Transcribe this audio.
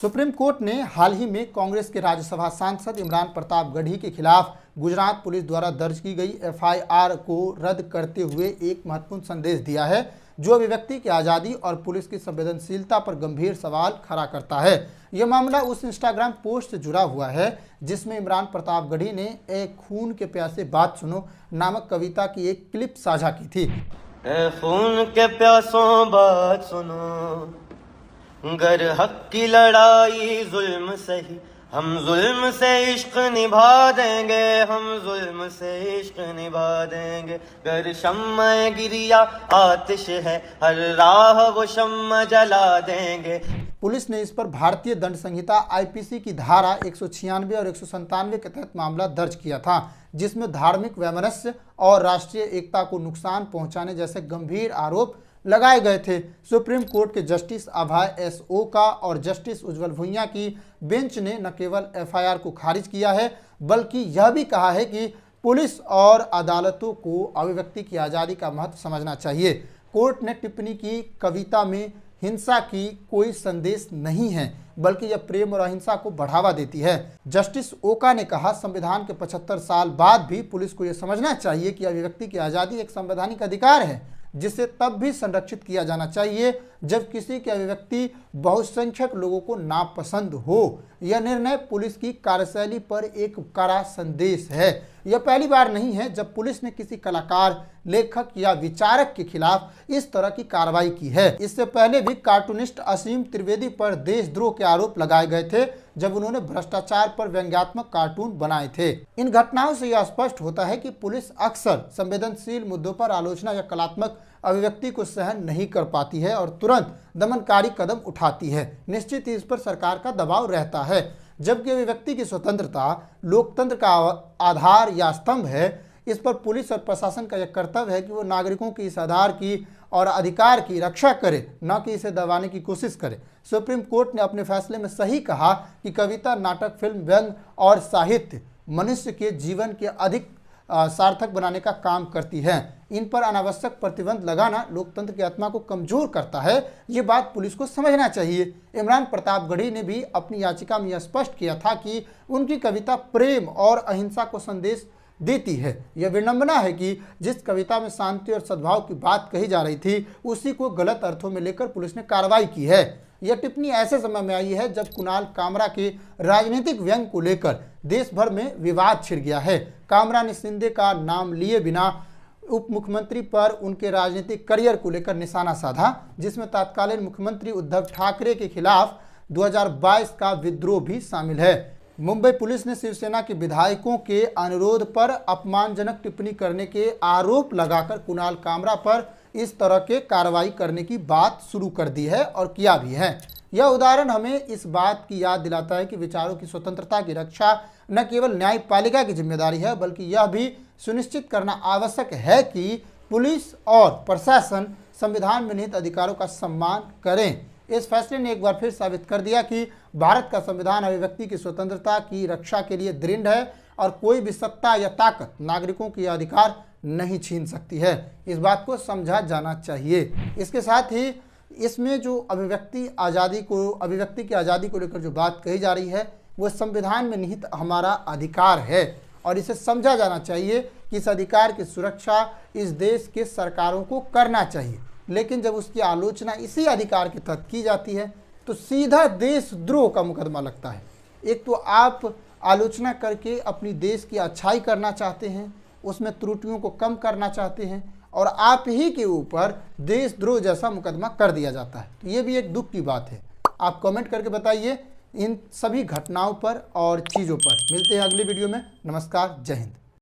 Supreme court ने हाल ही में कांग्रेस के राज्यसभा सांसद इमरान प्रताप गढ़ी के खिलाफ गुजरात पुलिस द्वारा दर्ज की गई एफआईआर को रद्द करते हुए एक महत्वपूर्ण संदेश दिया है, जो अभिव्यक्ति की आज़ादी और पुलिस की संवेदनशीलता पर गंभीर सवाल खड़ा करता है। यह मामला उस इंस्टाग्राम पोस्ट से जुड़ा हुआ है जिसमें इमरान प्रताप गढ़ी ने एक खून के प्यासे बात सुनो नामक कविता की एक क्लिप साझा की थी। खून के प्यासों बात सुनो, गर हक की लड़ाई जुल्म सही, हम जुल्म से इश्क निभा देंगे, हम जुल्म से इश्क निभा देंगे। गर शम्मा गिरिया आतिश है, हर राह वो शम्मा जला देंगे। पुलिस ने इस पर भारतीय दंड संहिता आईपीसी की धारा 196 और 197 के तहत मामला दर्ज किया था, जिसमें धार्मिक वैमनस्य और राष्ट्रीय एकता को नुकसान पहुंचाने जैसे गंभीर आरोप लगाए गए थे। सुप्रीम कोर्ट के जस्टिस अभय एस ओका और जस्टिस उज्जवल भुइयां की बेंच ने न केवल एफआईआर को खारिज किया है, बल्कि यह भी कहा है कि पुलिस और अदालतों को अभिव्यक्ति की आज़ादी का महत्व समझना चाहिए। कोर्ट ने टिप्पणी की कविता में हिंसा की कोई संदेश नहीं है, बल्कि यह प्रेम और अहिंसा को बढ़ावा देती है। जस्टिस ओका ने कहा, संविधान के 75 साल बाद भी पुलिस को यह समझना चाहिए कि अभिव्यक्ति की आज़ादी एक संवैधानिक अधिकार है, जिसे तब भी संरक्षित किया जाना चाहिए जब किसी की अभिव्यक्ति बहुसंख्यक लोगों को नापसंद हो। यह निर्णय पुलिस की कार्यशैली पर एक कड़ा संदेश है। यह पहली बार नहीं है जब पुलिस ने किसी कलाकार, लेखक या विचारक के खिलाफ इस तरह की कार्रवाई की है। इससे पहले भी कार्टूनिस्ट असीम त्रिवेदी पर देशद्रोह के आरोप लगाए गए थे जब उन्होंने भ्रष्टाचार पर व्यंग्यात्मक कार्टून बनाए थे। इन घटनाओं से यह स्पष्ट होता है कि पुलिस अक्सर संवेदनशील मुद्दों पर आलोचना या कलात्मक अभिव्यक्ति को सहन नहीं कर पाती है और तुरंत दमनकारी कदम उठाती है। निश्चित ही इस पर सरकार का दबाव रहता है, जबकि अभिव्यक्ति की स्वतंत्रता लोकतंत्र का आधार या स्तंभ है। इस पर पुलिस और प्रशासन का यह कर्तव्य है कि वो नागरिकों की इस आधार की और अधिकार की रक्षा करे, न कि इसे दबाने की कोशिश करे। सुप्रीम कोर्ट ने अपने फैसले में सही कहा कि कविता, नाटक, फिल्म, व्यंग्य और साहित्य मनुष्य के जीवन के अधिक सार्थक बनाने का काम करती है। इन पर अनावश्यक प्रतिबंध लगाना लोकतंत्र की आत्मा को कमजोर करता है। ये बात पुलिस को समझना चाहिए। इमरान प्रताप गढ़ी ने भी अपनी याचिका में यह स्पष्ट किया था कि उनकी कविता प्रेम और अहिंसा को संदेश देती है। यह विडंबना है कि जिस कविता में शांति और सद्भाव की बात कही जा रही थी, उसी को गलत अर्थों में लेकर पुलिस ने कार्रवाई की है। यह टिप्पणी ऐसे समय में आई है जब कुणाल कामरा के राजनीतिक व्यंग्य को लेकर देश भर में विवाद छिड़ गया है। कामरा ने शिंदे का नाम लिए बिना उप मुख्यमंत्री पर उनके राजनीतिक करियर को लेकर निशाना साधा, जिसमें तत्कालीन मुख्यमंत्री उद्धव ठाकरे के खिलाफ 2022 का विद्रोह भी शामिल है। मुंबई पुलिस ने शिवसेना के विधायकों के अनुरोध पर अपमानजनक टिप्पणी करने के आरोप लगाकर कुणाल कामरा पर इस तरह के कार्रवाई करने की बात शुरू कर दी है और किया भी है। यह उदाहरण हमें इस बात की याद दिलाता है कि विचारों की स्वतंत्रता की रक्षा न केवल न्यायपालिका की जिम्मेदारी है, बल्कि यह भी सुनिश्चित करना आवश्यक है कि पुलिस और प्रशासन संविधान में निहित अधिकारों का सम्मान करें। इस फैसले ने एक बार फिर साबित कर दिया कि भारत का संविधान अभिव्यक्ति की स्वतंत्रता की रक्षा के लिए दृढ़ है और कोई भी सत्ता या ताकत नागरिकों के अधिकार नहीं छीन सकती है। इस बात को समझा जाना चाहिए। इसके साथ ही इसमें जो अभिव्यक्ति की आज़ादी को लेकर जो बात कही जा रही है, वो संविधान में निहित हमारा अधिकार है और इसे समझा जाना चाहिए कि इस अधिकार की सुरक्षा इस देश के सरकारों को करना चाहिए। लेकिन जब उसकी आलोचना इसी अधिकार के तहत की जाती है तो सीधा देशद्रोह का मुकदमा लगता है। एक तो आप आलोचना करके अपनी देश की अच्छाई करना चाहते हैं, उसमें त्रुटियों को कम करना चाहते हैं, और आप ही के ऊपर देशद्रोह जैसा मुकदमा कर दिया जाता है। तो ये भी एक दुख की बात है। आप कमेंट करके बताइए इन सभी घटनाओं पर और चीज़ों पर। मिलते हैं अगली वीडियो में। नमस्कार, जय हिंद।